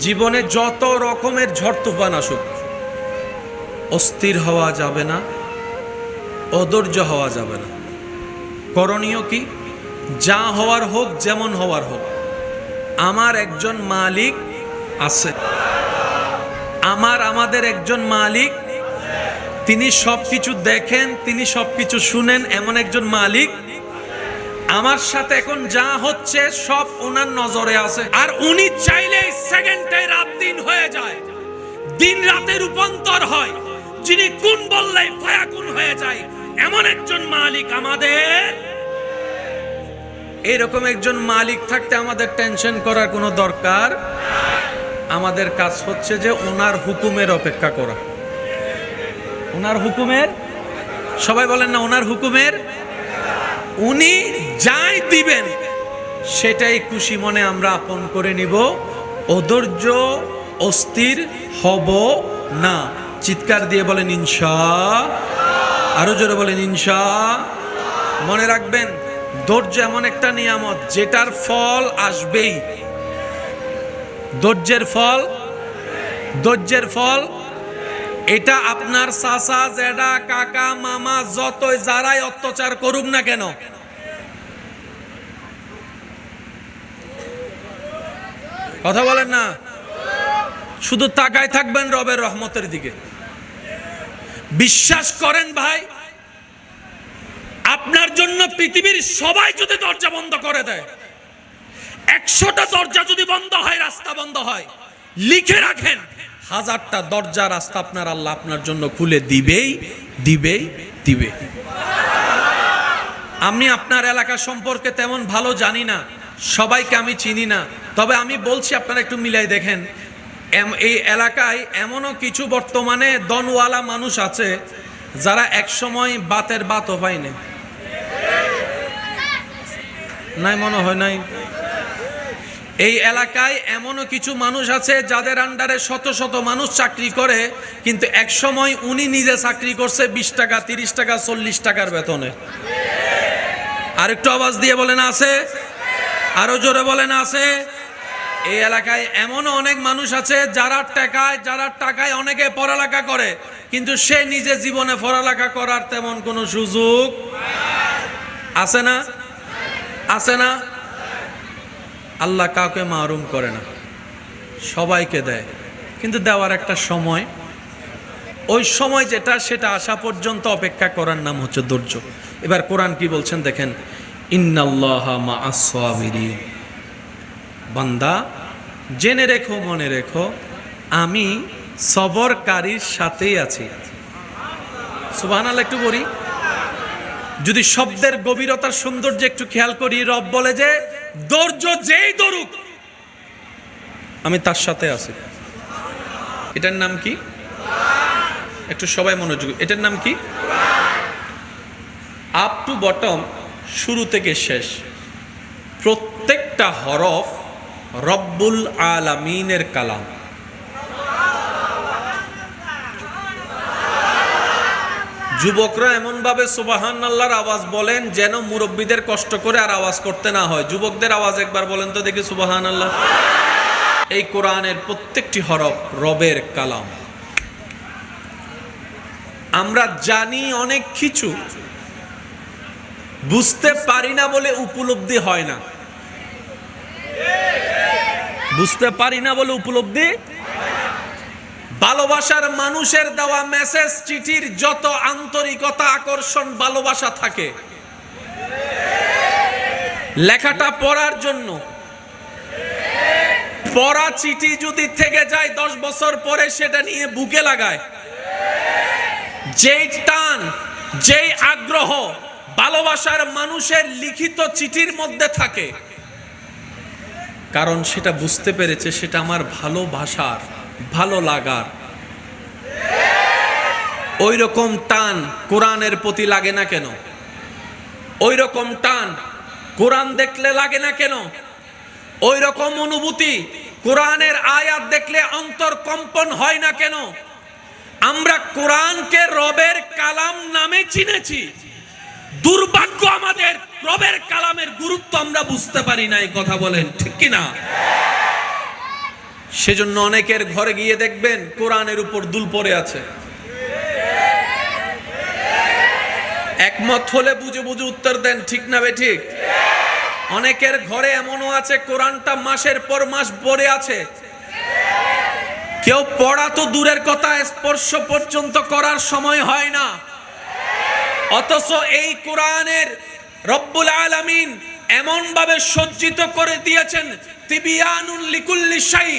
জীবনে যত রকমের ঝড় তুফান আসুক, অস্থির হওয়া যাবে না, অধৈর্য হওয়া যাবে না। করণীয় কি? যা হওয়ার হোক, যেমন হওয়ার হোক, আমার একজন মালিক আছে। আমাদের একজন মালিক, তিনি সবকিছু দেখেন, তিনি সবকিছু শুনেন, এমন একজন মালিক আমার সাথে এখন যা হচ্ছে সব ওনার নজরে আছে। আর উনি চাইলে সেকেন্ডে রাত দিন হয়ে যায়, দিন রাতে রূপান্তর হয়, যিনি কোন বললেই ফায়াকুন হয়ে যায়, এমন একজন মালিক আমাদের। এরকম একজন মালিক থাকতে আমাদের টেনশন করার কোনো দরকার। আমাদের কাজ হচ্ছে যে ওনার হুকুমের অপেক্ষা করা। ওনার হুকুমের, সবাই বলেন না, ওনার হুকুমের। উনি যাই দিবেন সেটাই খুশি মনে আমরা আপন করে নিব। অধৈর্য, অস্থির হব না। চিৎকার দিয়ে বলেন ইনশাআল্লাহ। আরো জোরে বলেন ইনশাআল্লাহ। মনে রাখবেন, ধৈর্য এমন একটা নিয়ামত যেটার ফল আসবেই। ধৈর্যের ফল এটা আপনার চাচা, জেঠা, কাকা, মামা যতই যারাই অত্যাচার করুক না কেন, কথা বলেন না, শুধু তাকায় থাকবেন রবের রহমতের দিকে। বিশ্বাস করেন ভাই, আপনার জন্য পৃথিবীর সবাই যদি দরজা বন্ধ করে দেয়, 100টা দরজা যদি বন্ধ হয়, রাস্তা বন্ধ হয়, লিখে রাখেন 1000টা দরজা রাস্তা আপনার আল্লাহ আপনার জন্য খুলে দিবে। আমি আপনার এলাকা সম্পর্কে তেমন ভালো জানি না, সবাইকে আমি চিনি না, তবে আমি বলছি আপনারা একটু মিলাই দেখেন। এই এলাকায় এমনও কিছু বর্তমানে দনওয়ালা মানুষ আছে যারা একসময় বাতের বাতও পায়নি। নাই মনে হয় নাই। এই এলাকায় এমনও কিছু মানুষ আছে যাদের আন্ডারে শত শত মানুষ চাকরি করে, কিন্তু এক সময় উনি নিজে চাকরি করছে 20 টাকা, 30 টাকা, 40 টাকার বেতনে। আরেকটু আওয়াজ দিয়ে বলেন আছে। আরো জোরে বলেন আছে। এই এলাকায় এমনও অনেক মানুষ আছে যারা টাকায় অনেকে পড়ালেখা করে, কিন্তু সে নিজে জীবনে পড়ালেখা করার তেমন কোনো সুযোগ আছে না। আল্লাহ কাউকে মাহরুম করে না, সবাইকে দেয়, কিন্তু দেওয়ার একটা সময়, ওই সময় সেটা আসা পর্যন্ত অপেক্ষা করার নাম হচ্ছে ধৈর্য। এবার কোরআন কি বলছেন দেখেন, ইন্নাল্লাহা মাআস সাবিরিন। বান্দা জেনে রেখো, মনে রেখো, আমি সবরকারীর সাথেই আছি। সুবহানাল্লাহ। একটু বলি, যদি শব্দের গভীরতার সৌন্দর্য একটু খেয়াল করি, রব বলে যে ধৈর্য যেই ধরুক আমি তার সাথে আছি। এটার নাম কি? একটু সবাই মনোযোগ, এটার নাম কি? আপ টু বটম, শুরু থেকে শেষ, প্রত্যেকটা হরফ রব্বুল আলামিনের কালাম। যুবকরা এমন ভাবে সুবহানাল্লাহর আওয়াজ বলেন যেন মুরব্বীদের কষ্ট করে আর আওয়াজ করতে না হয়। যুবকদের আওয়াজ একবার বলেন তো দেখি, সুবহানাল্লাহ। এই কোরআনের প্রত্যেকটি হরফ রবের কালাম। আমরা জানি অনেক কিছু, বুঝতে পারি না বলে উপলব্ধি হয় না। বুঝতে পারি না বলে উপলব্ধি। ভালোবাসার মানুষের দেওয়া মেসেজ, চিঠির যত আন্তরিকতা, আকর্ষণ, ভালোবাসা থাকে, লেখাটা পড়ার জন্য, পড়া চিঠি যদি থেকে যায় 10 বছর পরে সেটা নিয়ে বুকে লাগায়, যেই টান, যেই আগ্রহ ভালোবাসার মানুষের লিখিত চিঠির মধ্যে থাকে, কারণ সেটা বুঝতে পেরেছে সেটা আমার ভালোবাসার, ভালো লাগার। ওই রকম টান কোরআনের প্রতি লাগে না কেন? ওই রকম টান কোরআন দেখলে লাগে না কেন? ওই রকম অনুভূতি কোরআনের আয়াত দেখলে অন্তর কম্পন হয় না কেন? আমরা কোরআনকে রবের কালাম নামে চিনেছি, দুর্ভাগ্য আমাদের রবের কালামের গুরুত্ব আমরা বুঝতে পারি না। এই কথা বলেন ঠিক কিনা? সেজন্য অনেকের ঘরে গিয়ে দেখবেন কোরআনের উপর দুল পড়ে আছে। একমত হলে বুঝে বুঝে উত্তর দেন, ঠিক না বেঠিক? অনেকের ঘরে এমনও আছে কোরআনটা মাসের পর মাস পড়ে আছে, কেউ পড়া তো দূরের কথা, স্পর্শ পর্যন্ত করার সময় হয় না। অথচ এই কোরআনের রব্বুল আলামিন এমন ভাবে সজ্জিত করে দিয়েছেন, তিবিয়ানুন লিকুল্লি শাই।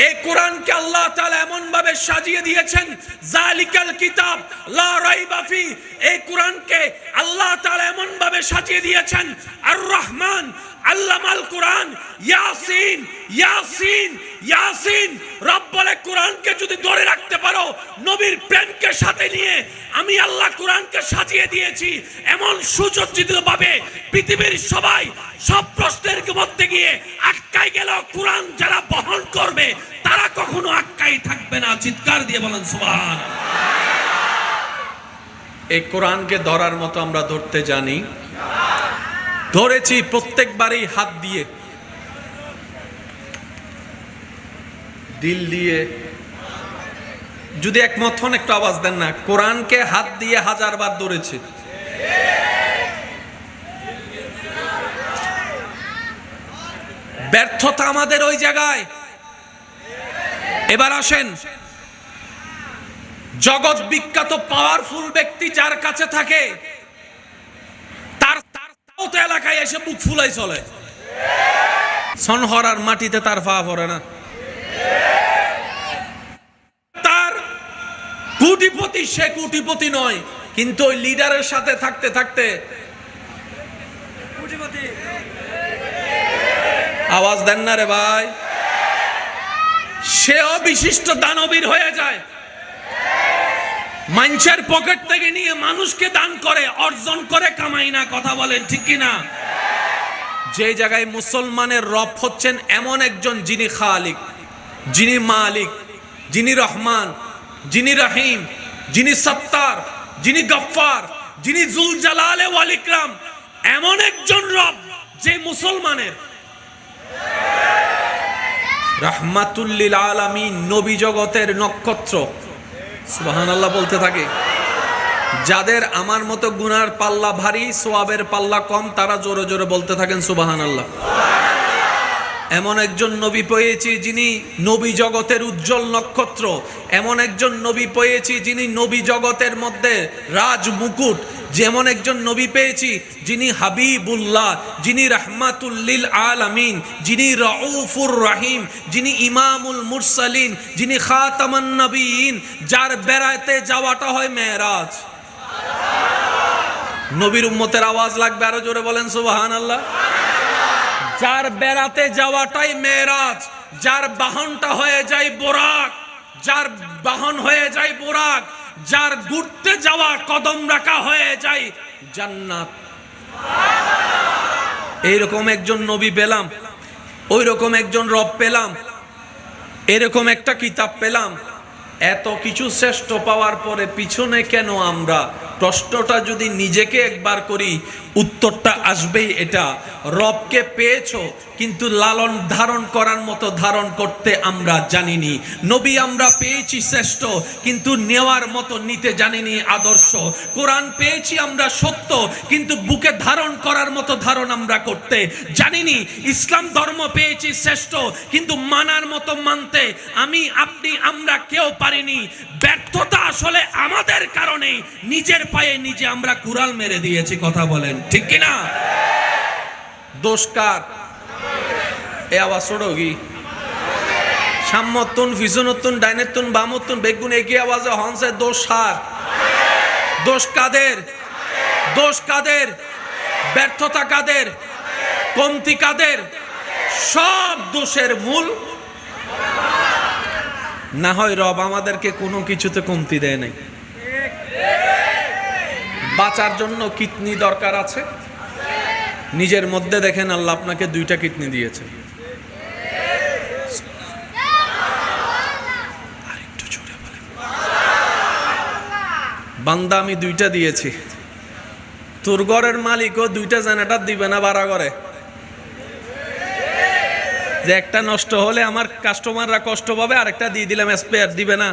এই কোরআনকে আল্লাহ তাআলা এমন ভাবে সাজিয়ে দিয়েছেন, জালিকাল কিতাব লা রাইবা ফি। এই কোরআনকে আল্লাহ তাআলা এমন ভাবে সাজিয়ে দিয়েছেন, আর রহমান আল্লামাল কোরআন, ইয়াসিন ইয়াসিন ইয়াসিন। রব বলে কোরআনকে যদি ধরে রাখতে পারো, নবীর প্রেমকে সাথে নিয়ে আমি আল্লাহ কোরআনকে সাজিয়ে দিয়েছি এমন সুসজ্জিত ভাবে, পৃথিবীর সবাই সব প্রশ্নের মধ্যে গিয়ে আটকাই গেল, কোরআন যারা বহন করবে তারা কখনো আটকাই থাকবে না। চিৎকার দিয়ে বলেন সুবহানাল্লাহ। এই কোরআনকে ধরার মতো আমরা ধরতে জানি? ধরেছি প্রত্যেকবারই হাত দিয়ে, দিল দিয়ে। যদি একমত হন একটু আওয়াজ দেন না। কোরআনকে হাত দিয়ে 1000 বার ধরেছি। ব্যর্থতা আমাদের ওই জায়গায়। এবার আসেন, জগৎ বিখ্যাত পাওয়ারফুল ব্যক্তি যার কাছে থাকে, তার এলাকায় এসে বুক ফুলাই চলে। সনহরার মাটিতে তার পা পড়ে না। তার কোটিপতি, সে কোটিপতি নয়, কিন্তু ওই লিডারের সাথে থাকতে থাকতে আওয়াজ দেন না রে ভাই, সেও বিশিষ্ট দানবীর হয়ে যায়। মানুষের পকেট থেকে নিয়ে মানুষকে দান করে, অর্জন করে, কামাই না। কথা বলেন ঠিক কিনা? যে জায়গায় মুসলমানের রব হচ্ছেন এমন একজন, যিনি খালিক, যিনি মালিক, যিনি রহমান, যিনি রহিম, যিনি সত্তার, যিনি গফফার, যিনি জুল জালালে ওয়াল ইকরাম, এমন একজন রব যে মুসলমানের রাহমাতুল লিল আলামিন, নবী জগতের নক্ষত্র। সুবহানাল্লাহ বলতে থাকে। যাদের আমার মতো গুনার পাল্লা ভারী, সওয়াবের পাল্লা কম, তারা জোরে জোরে বলতে থাকেন সুবহানাল্লাহ। এমন একজন নবী পেয়েছি যিনি নবী জগতের উজ্জ্বল নক্ষত্র। এমন একজন নবী পেয়েছি যিনি নবী জগতের মধ্যে রাজ মুকুট। যেমন একজন নবী পেয়েছি যিনি হাবিবুল্লাহ, যিনি রাহমাতুল লিল আলামিন, যিনি রাউফুর রহিম, যিনি ইমামুল মুরসালিন, যিনি খাতামান নবীন, যার বেড়াতে যাওয়াটা হয় মেরাজ। নবীর উম্মতের আওয়াজ লাগবে, আরো জোরে বলেন সুবহানাল্লাহ। যার বেড়াতে যাওয়াটাই মেরাজ, যার বাহনটা হয়ে যায় বোরাক, যার বাহন হয়ে যায় বোরাক, যার ঘুরতে যাওয়া কদম রাখা হয়ে যায় জান্নাত। এইরকম একজন নবী পেলাম, ওই রকম একজন রব পেলাম, এরকম একটা কিতাব পেলাম। এত কিছু শ্রেষ্ঠ পাওয়ার পরে পিছনে কেন আমরা? প্রশ্নটা যদি নিজেকে একবার করি, উত্তরটা আসবেই এটা। রবকে পেয়েছো, কিন্তু লালন ধারণ করার মতো ধারণ করতে আমরা জানিনি। নবী আমরা পেয়েছি শ্রেষ্ঠ, কিন্তু নেওয়ার মতো নিতে জানিনি আদর্শ। কোরআন পেয়েছি আমরা সত্য, কিন্তু বুকে ধারণ করার মতো ধারণ আমরা করতে জানিনি। ইসলাম ধর্ম পেয়েছি শ্রেষ্ঠ, কিন্তু মানার মতো মানতে আমি, আপনি, আমরা কেউ পারিনি। ব্যর্থতা আসলে আমাদের কারণে, নিজের পায়ে নিজে আমরা কুড়াল মেরে দিয়েছি। কথা বলেন ঠিক কিনা? দোষ কার? এ আওয়াজ ছোড়ো কি? সাম্যতুন, ফিজুনতুন, ডাইনেতুন, বামতুন, বেগুন, একই আওয়াজে হনসে দোষ সার। দোষ কাদের? দোষ কাদের? ব্যর্থতা কাদের? কমতি কাদের? সব দোষের মূল না হয় রব আমাদেরকে কোনো কিছুতে কমতি দেয় নাই। বাঁচার জন্য কিডনি দরকার আছে, নিজের মধ্যে দেখেন আল্লাহ আপনাকে 2টা কিডনি দিয়েছে। আরেকটু জোরে বলেন। বান্দা আমি 2টা দিয়েছি, তোর ঘরের মালিকও 2টা জেনারেটর দিবে না ভাড়া করে? যে একটা নষ্ট হলে আমার কাস্টমাররা কষ্ট পাবে, আরেকটা দিয়ে দিলাম, স্পেয়ার দিবে না।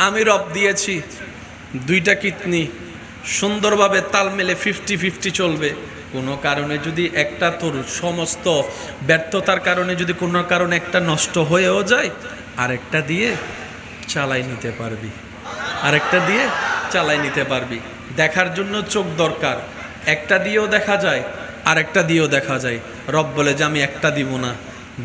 আমি রব দিয়েছি, দুইটা কিডনি সুন্দরভাবে তাল মেলে 50-50 চলবে। কোনো কারণে যদি একটা, তোর সমস্ত ব্যর্থতার কারণে যদি কোনো কারণে একটা নষ্ট হয়েও যায়, আরেকটা দিয়ে চালাই নিতে পারবি, আরেকটা দিয়ে চালাই নিতে পারবি। দেখার জন্য চোখ দরকার, একটা দিয়েও দেখা যায়, আরেকটা দিয়েও দেখা যায়। রব বলে যে আমি একটা দিব না,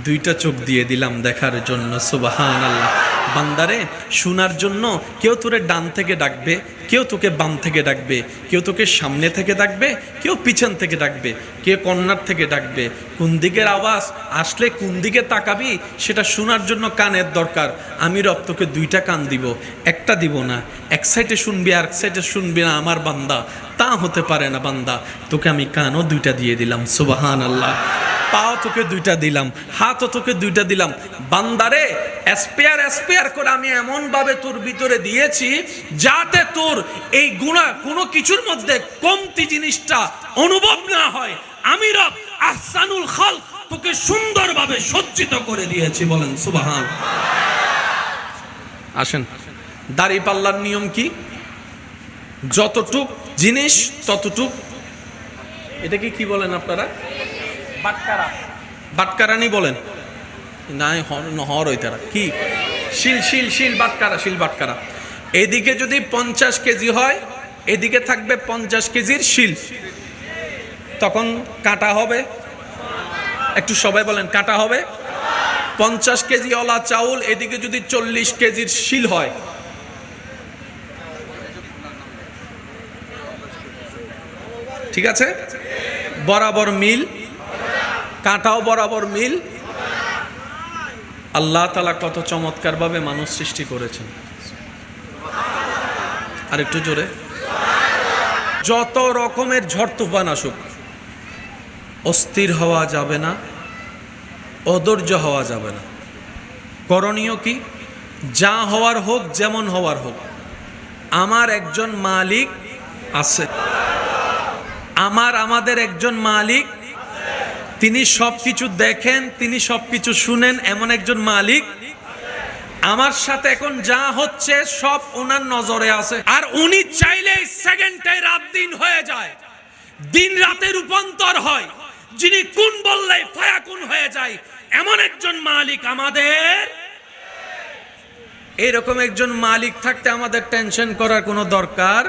দুইটা চোখ দিয়ে দিলাম দেখার জন্য। সুবহানাল্লাহ। বান্দারে শোনার জন্য কেউ তোরে ডান থেকে ডাকবে, কেউ তোকে বাম থেকে ডাকবে, কেউ তোকে সামনে থেকে ডাকবে, কেউ পিছন থেকে ডাকবে, কেউ কর্নার থেকে ডাকবে। কোন দিকের আওয়াজ আসলে কোন দিকে তাকাবি সেটা শোনার জন্য কানের দরকার। আমি রব তোকে দুইটা কান দিব, একটা দিব না। এক সাইডে শুনবি আর এক সাইডে শুনবি না আমার বান্দা, তা হতে পারে না বান্দা। তোকে আমি কানও দুইটা দিয়ে দিলাম। সুবহানাল্লাহ। পাও তোকে দুইটা দিলাম, হাতও তোকে দুইটা দিলাম। বান্দারে স্পেয়ার করে আমি এমন ভাবে তোর ভিতরে দিয়েছি যাতে তোর এই গুনাহ কোনো কিছুর মধ্যে কমতি জিনিসটা অনুভব না হয়। আমি রব আহসানুল খালক তোকে সুন্দরভাবে সজ্জিত করে দিয়েছি। বলেন সুবহান। আসেন, দাড়ি পাল্লার নিয়ম কি? যতটুক জিনিস ততটুক, এটাকে কি বলেন আপনারা? বাটকারানি বলেন নাই, হর ওই তারা কি শিল বাটকারা। এদিকে যদি 50 কেজি হয়, এদিকে থাকবে 50 কেজির শিল, তখন কাটা হবে। একটু সবাই বলেন কাটা হবে। 50 কেজি ওলা চাউল, এদিকে যদি 40 কেজির শিল হয়, ঠিক আছে? বরাবর মিল, কাঁটাও বরাবর মিল। আল্লাহ তাআলা কত চমৎকার ভাবে মানুষ সৃষ্টি করেছেন। আর একটু জোরে। যত রকমের ঝড় তুফান আসুক, অস্থির হওয়া যাবে না, অধৈর্য হওয়া যাবে না। করণীয় কি? যা হওয়ার হোক, যেমন হওয়ার হোক, আমার একজন মালিক আছে। আমাদের একজন মালিক, তিনি সবকিছু দেখেন, তিনি সবকিছু শুনেন, এমন একজন মালিক আমার সাথে এখন যা হচ্ছে সব ওনার নজরে আছে। আর উনি চাইলে সেকেন্ডে রাত দিন হয়ে যায়, দিন রাতে রূপান্তর হয়। যিনি কোন বললে ফায়াকুন হয়ে যায়, এমন একজন মালিক আমাদের। এরকম একজন মালিক থাকতে আমাদের টেনশন করার কোনো দরকার।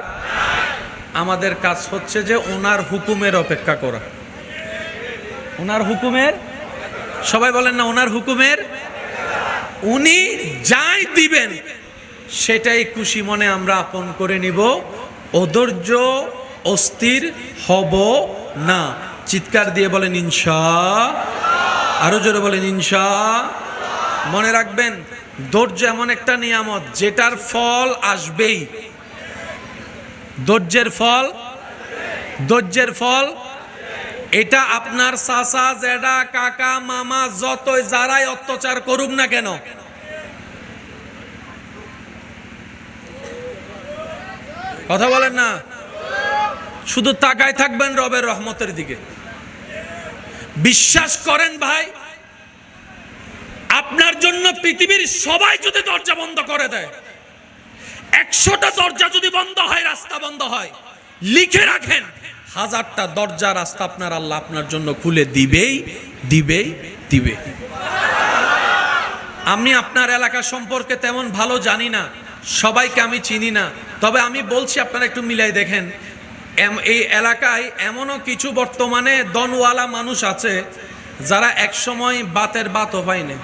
আমাদের কাজ হচ্ছে যে ওনার হুকুমের অপেক্ষা করা। ওনার হুকুমের, সবাই বলেন না, ওনার হুকুমের। উনি যাই দিবেন সেটাই খুশি মনে আমরা আপন করে নিব। অধৈর্য অস্থির হব না। চিৎকার দিয়ে বলেন ইনশাআল্লাহ। আরো জোরে বলেন ইনশাআল্লাহ। মনে রাখবেন, ধৈর্য এমন একটা নিয়ামত যেটার ফল আসবেই। ধৈর্যের ফল এটা আপনার চাচা, জেঠা, কাকা, মামা যতই যারাই অত্যাচার করুক না কেন, কথা বলেন না, শুধু তাকায় থাকবেন রবের রহমতের দিকে। বিশ্বাস করেন ভাই, আপনার জন্য পৃথিবীর সবাই যদি দরজা বন্ধ করে দেয়, 100টা দরজা যদি বন্ধ হয়, রাস্তা বন্ধ হয়, লিখে রাখেন 1000টা দরজা রাস্তা আপনার আল্লাহ আপনার জন্য খুলে দিবেই। আমি আপনার এলাকা সম্পর্কে তেমন ভালো জানি না, সবাইকে আমি চিনি না, তবে আমি বলছি আপনারা একটু মিলাই দেখেন। এই এলাকায় এমনও কিছু বর্তমানে দনওয়ালা মানুষ আছে যারা একসময় বাতের বাতও পায়নি।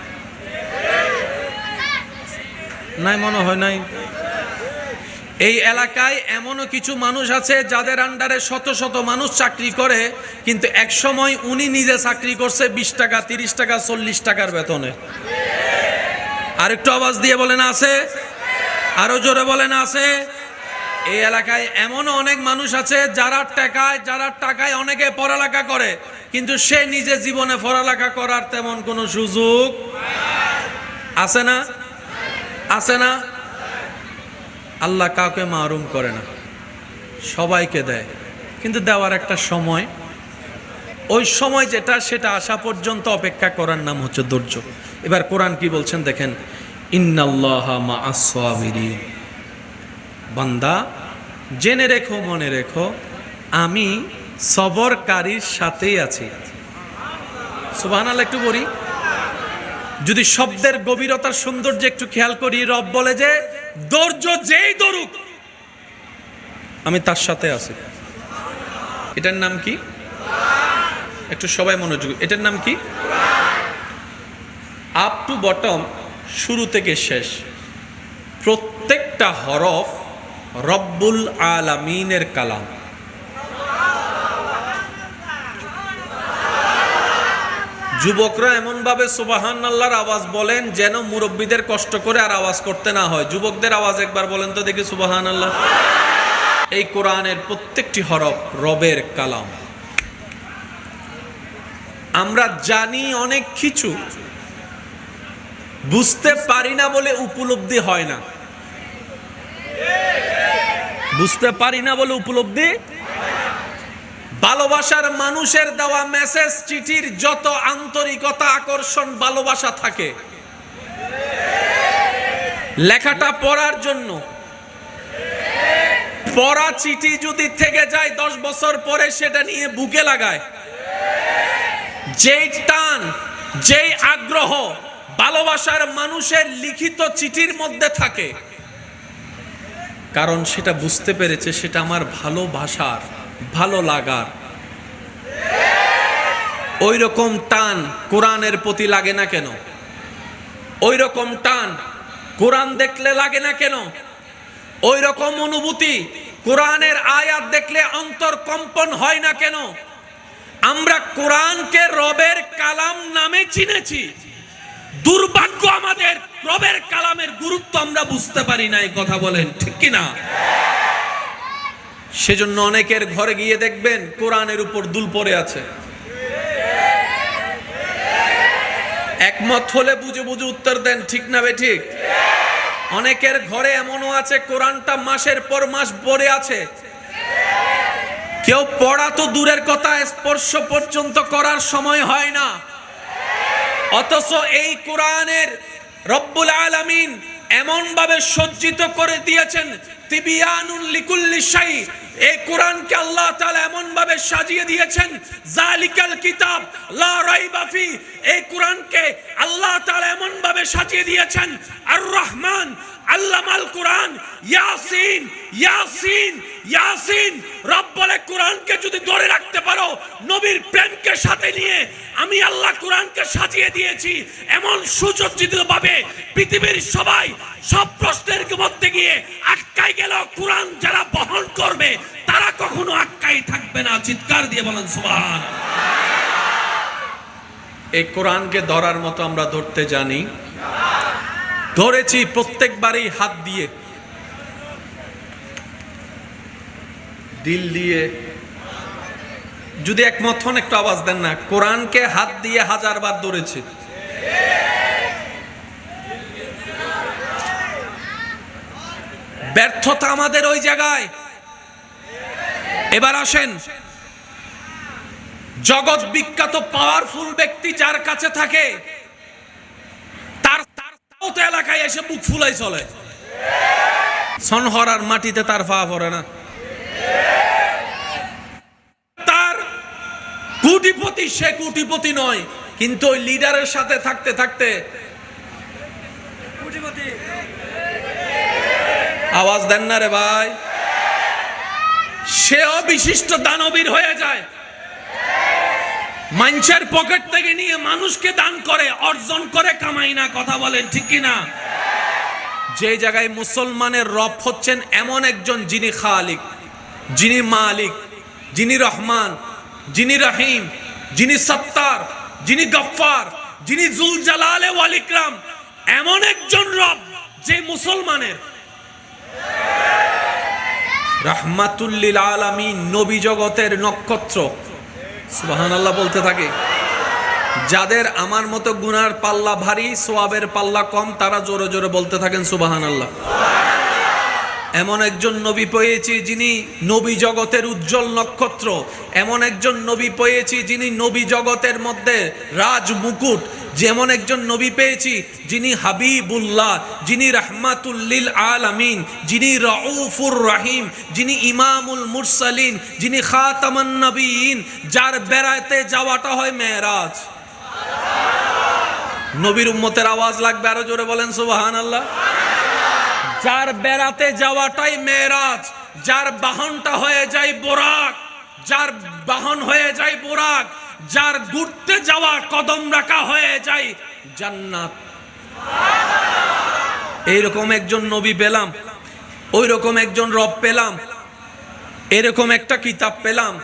নাই মনে হয় নাই। এই এলাকায় এমনও কিছু মানুষ আছে যাদের আন্ডারে শত শত মানুষ চাকরি করে, কিন্তু এক সময় উনি নিজে চাকরি করছে 20 টাকা, 30 টাকা, 40 টাকার বেতনে। আর একটু আওয়াজ দিয়ে বলেন আছে। আরো জোরে বলেন আছে। এই এলাকায় এমনও অনেক মানুষ আছে যারা টাকায় অনেকে পড়ালেখা করে, কিন্তু সে নিজে জীবনে পড়ালেখা করার তেমন কোনো সুযোগ আছে না। আল্লাহ কাউকে মাহরুম করে না, সবাইকে দেয়, কিন্তু দেওয়ার একটা সময় ওই সময় যেটা সেটা আসা পর্যন্ত অপেক্ষা করার নাম হচ্ছে ধৈর্য। এবার কোরআন কি বলছেন দেখেন, ইন্নাল্লাহা মাআস সাবিরিন, বান্দা জেনে রেখো, মনে রেখো, আমি সবরকারীর সাথেই আছি। সুবহানাল্লাহ। একটু বলি, যদি শব্দের গভীরতার সৌন্দর্য একটু খেয়াল করি, রব বলে যে ধৈর্য যেই ধরুক আমি তার সাথে আছি। এটার নাম কি? একটু সবাই মনোযোগ, এটার নাম কি? আপ টু বটম, শুরু থেকে শেষ প্রত্যেকটা হরফ রব্বুল আলামিনের কালাম। যুবকরা এমন ভাবে সুবহানাল্লাহর আওয়াজ বলেন যেন মুরব্বীদের কষ্ট করে আর আওয়াজ করতে না হয়। যুবকদের আওয়াজ একবার বলেন তো দেখি সুবহানাল্লাহ। এই কোরআনের প্রত্যেকটি হরফ রবের কালাম। আমরা জানি অনেক কিছু, বুঝতে পারি না বলে উপলব্ধি হয় না। বুঝতে পারি না বলে উপলব্ধি। ভালোবাসার মানুষের দেওয়া মেসেজ চিঠির যত আন্তরিকতা, আকর্ষণ, ভালোবাসা থাকে, লেখাটা পড়ার জন্য, পড়া চিঠি যদি থেকে যায় 10 বছর পরে সেটা নিয়ে বুকে লাগায়, যেই টান, যেই আগ্রহ ভালোবাসার মানুষের লিখিত চিঠির মধ্যে থাকে, কারণ সেটা বুঝতে পেরেছে সেটা আমার ভালোবাসার, ভালো লাগার। ওই রকম টান কোরআনের প্রতি লাগে না কেন? ওই রকম টান কোরআন দেখলে লাগে না কেন? ওই রকম অনুভূতি কোরআনের আয়াত দেখলে অন্তর কম্পন হয় না কেন? আমরা কোরআনকে রবের কালাম নামে চিনেছি, দুর্ভাগ্য আমাদের রবের কালামের গুরুত্ব আমরা বুঝতে পারি না। এই কথা বলেন ঠিক কিনা? সেজন্য অনেকের ঘরে গিয়ে দেখবেন কোরআনের উপর দুল পড়ে আছে। একমত হলে বুঝে বুঝে উত্তর দেন, ঠিক না বে ঠিক? অনেকের ঘরে এমনও আছে কোরআনটা মাসের পর মাস পড়ে আছে, কেউ পড়া তো দূরের কথা, স্পর্শ পর্যন্ত করার সময় হয় না। অথচ এই কোরআনের রব্বুল আলামিন এমন ভাবে সজ্জিত করে দিয়েছেন, তিবিয়ানুন লিকুল্লি শাই। এই কোরআনকে আল্লাহ তাআলা এমন ভাবে সাজিয়ে দিয়েছেন, জালিকাল কিতাব লা রাইবা ফি। এই কোরআনকে আল্লাহ তাআলা এমন ভাবে সাজিয়ে দিয়েছেন, আর রহমান আল্লামাল কোরআন, ইয়াসিন ইয়াসিন ইয়াসিন। রব বলে কোরআনকে যদি ধরে রাখতে পারো, নবীর প্রেমকে সাথে নিয়ে আমি আল্লাহ কোরআনকে সাজিয়ে দিয়েছি এমন সুসজ্জিত ভাবে, পৃথিবীর সবাই সব প্রশ্নের মধ্যে গিয়ে আটকাই গেল, কোরআন যারা বহন করবে তারা কখনো আটকাই থাকবে না। চিৎকার দিয়ে বলেন সুবহানাল্লাহ। এই কোরআনকে ধরার মতো আমরা ধরতে জানি, ধরেছি প্রত্যেকবারই হাত দিয়ে, দিল দিয়ে। যদি একমত হন একটু আওয়াজ দেন না। কোরআনকে হাত দিয়ে 1000 বার ধরেছি। ব্যর্থতা আমাদের ওই জায়গায়। এবার আসেন, জগৎ বিখ্যাত পাওয়ারফুল ব্যক্তি যার কাছে থাকে, তার এলাকায় এসে বুক ফুলাই চলে, সনহরার মাটিতে তার পা পড়ে না। তার কোটিপতি, সে কোটিপতি নয়, কিন্তু ওই লিডারের সাথে থাকতে থাকতে আওয়াজ দেন না রে ভাই, সেও বিশিষ্ট দানবীর হয়ে যায়। মানুষের পকেট থেকে নিয়ে মানুষকে দান করে, অর্জন করে, কামাই না। কথা বলেন ঠিক কিনা? যে জায়গায় মুসলমানের রব হচ্ছেন এমন একজন, যিনি খালিক, যিনি মালিক, যিনি রহমান, যিনি রহিম, যিনি সত্তার, যিনি গফফার, যিনি জুল জালালে ওয়াল ইকরাম, এমন একজন রব যে মুসলমানের রাহমাতুল লিল আলামিন, নবী জগতের নক্ষত্র। সুবহানাল্লাহ বলতে থাকে। যাদের আমার মতো গুনার পাল্লা ভারী, সওয়াবের পাল্লা কম, তারা জোরে জোরে বলতে থাকেন সুবহানাল্লাহ। এমন একজন নবী পেয়েছি যিনি নবী জগতের উজ্জ্বল নক্ষত্র, এমন একজন নবী পেয়েছি যিনি নবী জগতের মধ্যে রাজ মুকুট, যেমন একজন নবী পেয়েছি যিনি হাবিবুল্লাহ, যিনি রাহমাতুল লিল আলামিন, যিনি রাউফুর রহিম, যিনি ইমামুল মুরসালিন, যিনি খাতামান নবীন, যার বেড়াতে যাওয়াটা হয় মেরাজ। নবীর উম্মতের আওয়াজ লাগবে, আরো জোরে বলেন সুবহানাল্লাহ। যার বেড়াতে যাওয়াটাই মেরাজ, যার বাহনটা হয়ে যায় বোরাক, যার বাহন হয়ে যায় বোরাক, যার ঘুরতে যাওয়া কদম রাখা হয়ে যায় জান্নাত। এইরকম একজন নবী পেলাম, ওই রকম একজন রব পেলাম, এরকম একটা কিতাব পেলাম।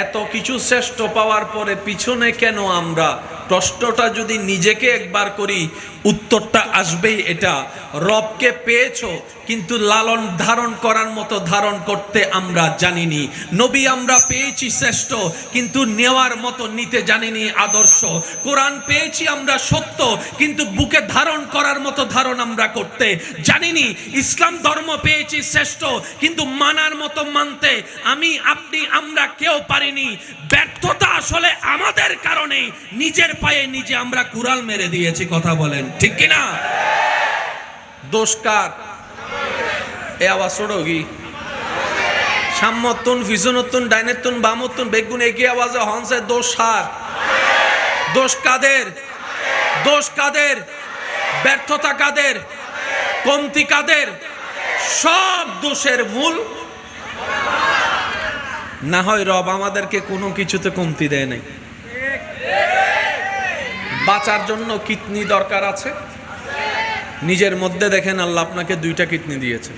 এত কিছু শ্রেষ্ঠ পাওয়ার পরে পিছনে কেন আমরা? প্রশ্নটা যদি নিজেকে একবার করি, উত্তরটা আসবেই এটা, রবকে পেয়েছো কিন্তু লালন ধারণ করার মতো ধারণ করতে আমরা জানিনি। নবী আমরা পেয়েছি শ্রেষ্ঠ, কিন্তু নেওয়ার মতো নিতে জানিনি আদর্শ। কোরআন পেয়েছি আমরা সত্য, কিন্তু বুকে ধারণ করার মতো ধারণ আমরা করতে জানিনি। ইসলাম ধর্ম পেয়েছি শ্রেষ্ঠ, কিন্তু মানার মতো মানতে আমি, আপনি, আমরা কেউ পারিনি। ব্যর্থতা আসলে আমাদের কারণে, নিজের পায়ে নিজে আমরা কুড়াল মেরে দিয়েছি। কথা বলেন ঠিক কিনা? দোষ কার? এ আওয়াজ ছোড়ি সাম্যতুন ফিজুনতুন ডাইনেতুন বামতুন বেগুন একই আওয়াজে হনসে দোষ হার। দোষ কাদের? দোষ কাদের? ব্যর্থতা কাদের? কমতি কাদের? সব দোষের মূল না হয় রব আমাদেরকে কোনো কিছুতে কমতি দেয় নাই। বাঁচার জন্য কিডনি দরকার আছে, নিজের মধ্যে দেখেন আল্লাহ আপনাকে 2টা কিডনি দিয়েছে।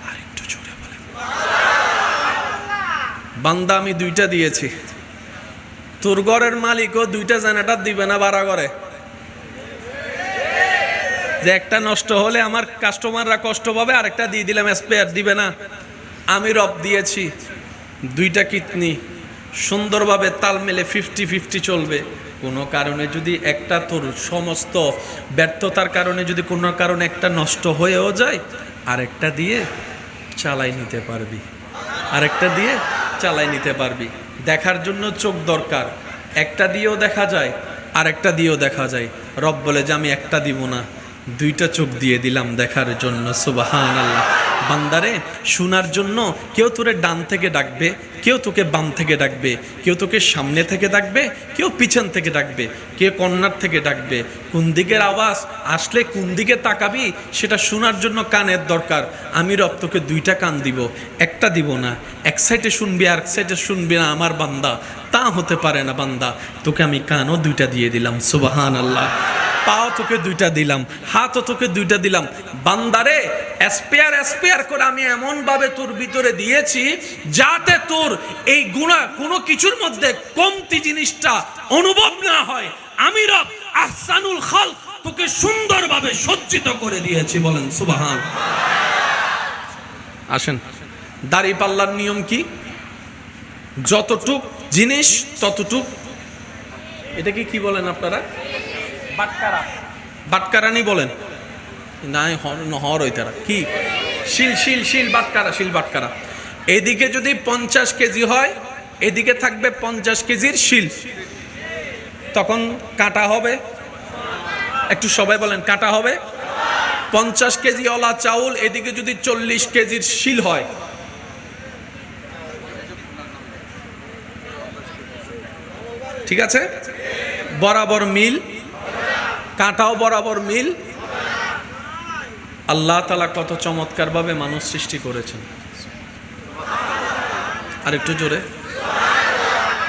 আরেকটু জোরে বলেন। বান্দা আমি 2টা দিয়েছি, তোর ঘরের মালিকও 2টা জেনারেটর দিবে না ভাড়া করে, যে একটা নষ্ট হলে আমার কাস্টমাররা কষ্ট পাবে, আরেকটা দিয়ে দিলাম স্পেয়ার দিবে না। আমি রব দিয়েছি 2টা কিডনি, সুন্দরভাবে তাল মেলে 50-50 চলবে। কোনো কারণে যদি একটা, তোর সমস্ত ব্যর্থতার কারণে যদি কোনো কারণে একটা নষ্ট হয়েও যায়, আরেকটা দিয়ে চালাই নিতে পারবি, আরেকটা দিয়ে চালাই নিতে পারবি। দেখার জন্য চোখ দরকার, একটা দিয়েও দেখা যায়, আরেকটা দিয়েও দেখা যায়। রব বলে যে আমি একটা দিব না, 2টা চোখ দিয়ে দিলাম দেখার জন্য। সুবহানাল্লাহ। বান্দারে শোনার জন্য কেউ তোরে ডান থেকে ডাকবে, কেউ তোকে বাম থেকে ডাকবে, কেউ তোকে সামনে থেকে ডাকবে, কেউ পিছন থেকে ডাকবে, কেউ কর্নার থেকে ডাকবে। কোন দিকের আওয়াজ আসলে কোন দিকে তাকাবি সেটা শোনার জন্য কানের দরকার। আমি রব তোকে 2টা কান দিব, একটা দিব না। এক সাইডে শুনবি আর এক সাইডে শুনবি না আমার বান্দা, তা হতে পারে না বান্দা। তোকে আমি কানও 2টা দিয়ে দিলাম। সুবহানাল্লাহ। পাও তোকে 2টা দিলাম, হাতও তোকে 2টা দিলাম। বান্দারে স্পেয়ার করে আমি এমন ভাবে তোর ভিতরে দিয়েছি যাতে তোর এই গুনাহ কোনো কিছুর মধ্যে কমতি জিনিসটা অনুভব না হয়। আমি রব আহসানুল খালক তোকে সুন্দরভাবে সজ্জিত করে দিয়েছি। বলেন সুবহান। আসেন, দাড়ি পাল্লার নিয়ম কি? যতটুক জিনিস ততটুক, এটা কি বলেন আপনারা? বাটকারা, বাটকারানি বলেন না? হর ওইতারা কি? শিল বাটকারা, শিল বাটকারা। এদিকে যদি 50 কেজি হয়, এদিকে থাকবে 50 কেজির শিল, তখন কাটা হবে। একটু সবাই বলেন কাটা হবে। 50 কেজি ওলা চাউল, এদিকে যদি 40 কেজির শিল হয়, ঠিক আছে? বরাবর মিল, কাঁটাও বরাবর মিল। আল্লাহ তাআলা কত চমৎকার ভাবে মানুষ সৃষ্টি করেছেন। আর একটু জোরে।